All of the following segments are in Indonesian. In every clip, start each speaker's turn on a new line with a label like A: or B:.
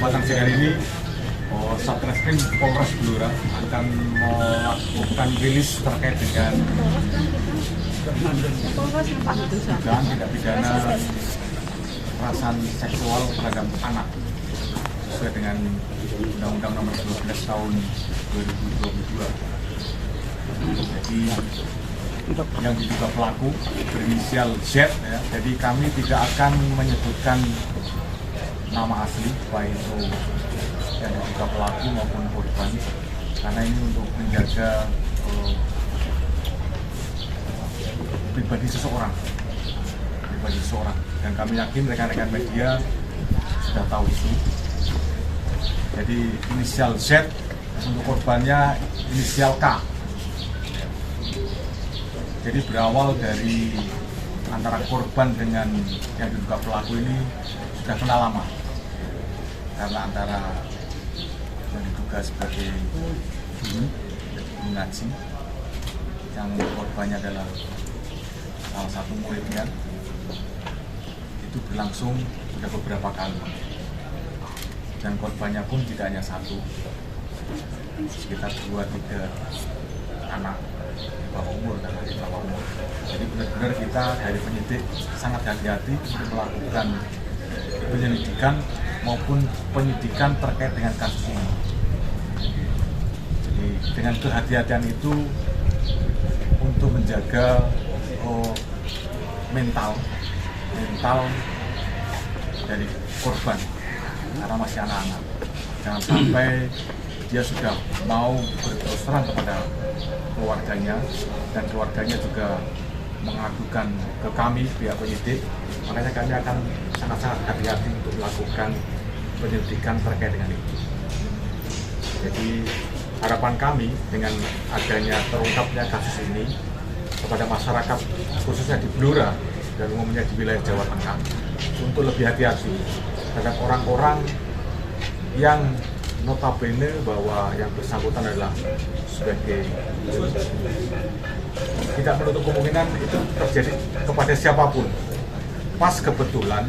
A: kesempatan siang hari ini Satreskrim Polres Blora akan melakukan rilis terkait dengan dugaan tindak pidana kekerasan seksual terhadap anak sesuai dengan Undang-Undang Nomor 12 Tahun 2022. Jadi yang diduga pelaku berinisial Z, ya. Jadi kami tidak akan menyebutkan nama asli baik itu yang diduga pelaku maupun korban, karena ini untuk menjaga pribadi seseorang, dan kami yakin rekan-rekan media sudah tahu itu. Jadi inisial Z, untuk korbannya inisial K. Jadi berawal dari antara korban dengan yang diduga pelaku ini sudah kenal lama, karena antara yang diduga sebagai guru mengaji, yang korbannya adalah salah satu muridnya, itu berlangsung sudah beberapa kali, dan korbannya pun tidak hanya satu, sekitar 2-3 anak bawah umur dan di bawah umur. Jadi benar-benar kita dari penyidik sangat hati-hati untuk melakukan penyelidikan maupun penyidikan terkait dengan kasus ini. Jadi dengan kehati-hatian itu untuk menjaga mental dari korban, karena masih anak-anak. Jangan sampai dia sudah mau berterus terang kepada keluarganya, dan keluarganya juga mengadukan ke kami pihak penyidik, makanya kami akan sangat-sangat hati-hati untuk melakukan penyelidikan terkait dengan itu. Jadi harapan kami dengan adanya terungkapnya kasus ini kepada masyarakat khususnya di Blora dan umumnya di wilayah Jawa Tengah untuk lebih hati-hati terhadap orang-orang yang notabene bahwa yang bersangkutan adalah sebagai guru. Tidak menutup kemungkinan itu terjadi kepada siapapun. Pas kebetulan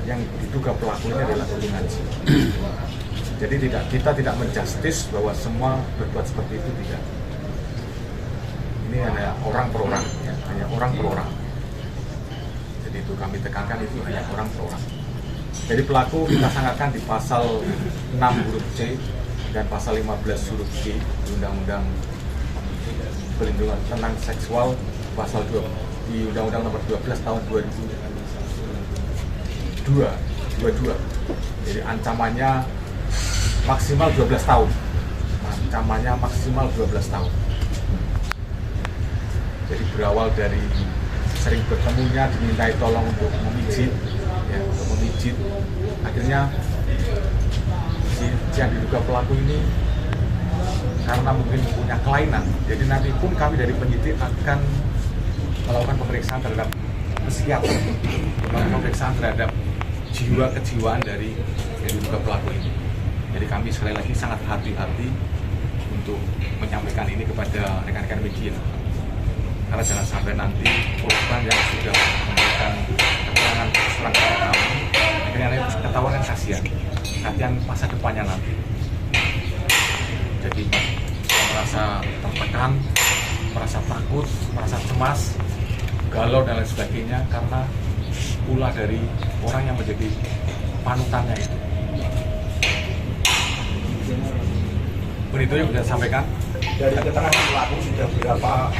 A: yang diduga pelakunya adalah guru ngaji. Jadi kita tidak menjustis bahwa semua berbuat seperti itu, tidak. Ini hanya orang per orang, ya, hanya orang per orang. Jadi itu kami tekankan, itu hanya orang per orang. Jadi pelaku kita sangatkan di pasal 6 huruf C dan pasal 15 huruf G di Undang-Undang Perlindungan tentang Seksual, pasal 2 di Undang-Undang Nomor 12 Tahun 2022. Jadi ancamannya maksimal 12 tahun. Ancamannya maksimal 12 tahun. Jadi berawal dari sering bertemunya, dimintai tolong untuk memijit, ya, untuk memijit. Akhirnya si yang diduga pelaku ini karena mungkin punya kelainan, jadi nanti pun kami dari penyidik akan melakukan pemeriksaan terhadap psikiater, melakukan pemeriksaan terhadap jiwa kejiwaan dari yang diduga pelaku ini. Jadi kami sekali lagi sangat hati-hati untuk menyampaikan ini kepada rekan-rekan media, karena jangan sampai nanti korban yang sudah memberikan keterangan terang kepada kami akhirnya ketahuan yang kasihan masa depannya nanti. Jadi merasa tertekan, merasa takut, merasa cemas, galau dan lain sebagainya karena pula dari orang yang menjadi panutannya itu. Begitu yang sudah sampaikan.
B: Dari keterangan pelaku sudah berapa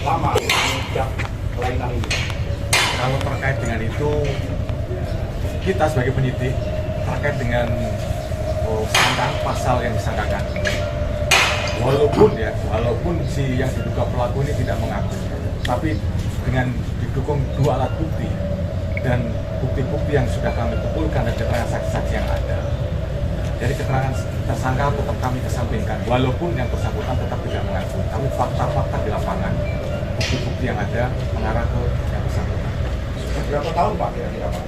B: lama sejak kelainan ini?
A: Kalau terkait dengan itu, kita sebagai penyidik terkait dengan sangkaan pasal yang disangkakan. Walaupun si yang diduga pelaku ini tidak mengaku, tapi dengan didukung 2 alat bukti dan bukti-bukti yang sudah kami kumpulkan dan keterangan saksi-saksi yang ada, jadi keterangan tersangka tetap kami kesampingkan, walaupun yang bersangkutan tetap tidak mengaku, tapi fakta-fakta di lapangan, bukti-bukti yang ada mengarah ke yang bersangkutan.
B: Berapa tahun Pak kira-kira Pak?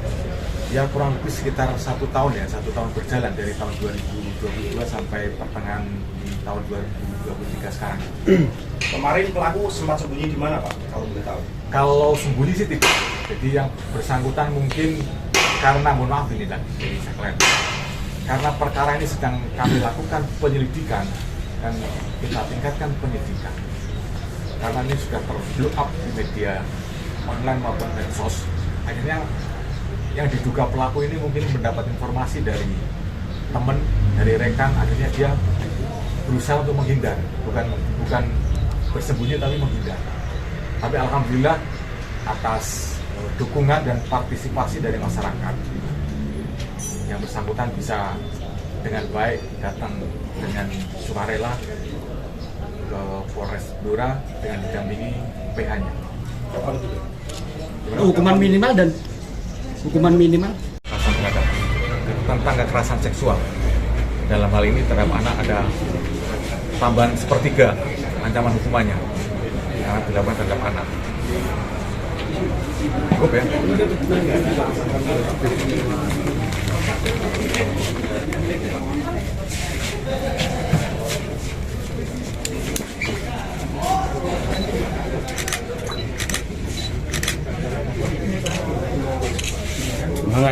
A: Ya kurang lebih sekitar 1 tahun, ya, 1 tahun berjalan dari tahun 2022 sampai pertengahan di tahun 2023 sekarang.
B: Kemarin pelaku sempat sembunyi di mana Pak, kalau boleh tahu?
A: Kalau sembunyi sih tidak. Jadi yang bersangkutan mungkin karena mohon maaf ini lah, saya klaim. karena perkara ini sedang kami lakukan penyelidikan dan kita tingkatkan penyidikan. Karena ini sudah ter-blow up di media online maupun medsos. Akhirnya yang diduga pelaku ini mungkin mendapat informasi dari teman, dari rekan, akhirnya dia berusaha untuk menghindar, bukan bersembunyi tapi menghindar. Tapi alhamdulillah atas dukungan dan partisipasi dari masyarakat, yang bersangkutan bisa dengan baik datang dengan sukarela ke Polres Blora dengan didampingi PH-nya.
C: Hukuman minimal
A: Kekerasan terhadap tentang kekerasan seksual. Dalam hal ini terhadap anak ada tambahan sepertiga ancaman hukumannya karena dilakukan terhadap anak. Cukup ya?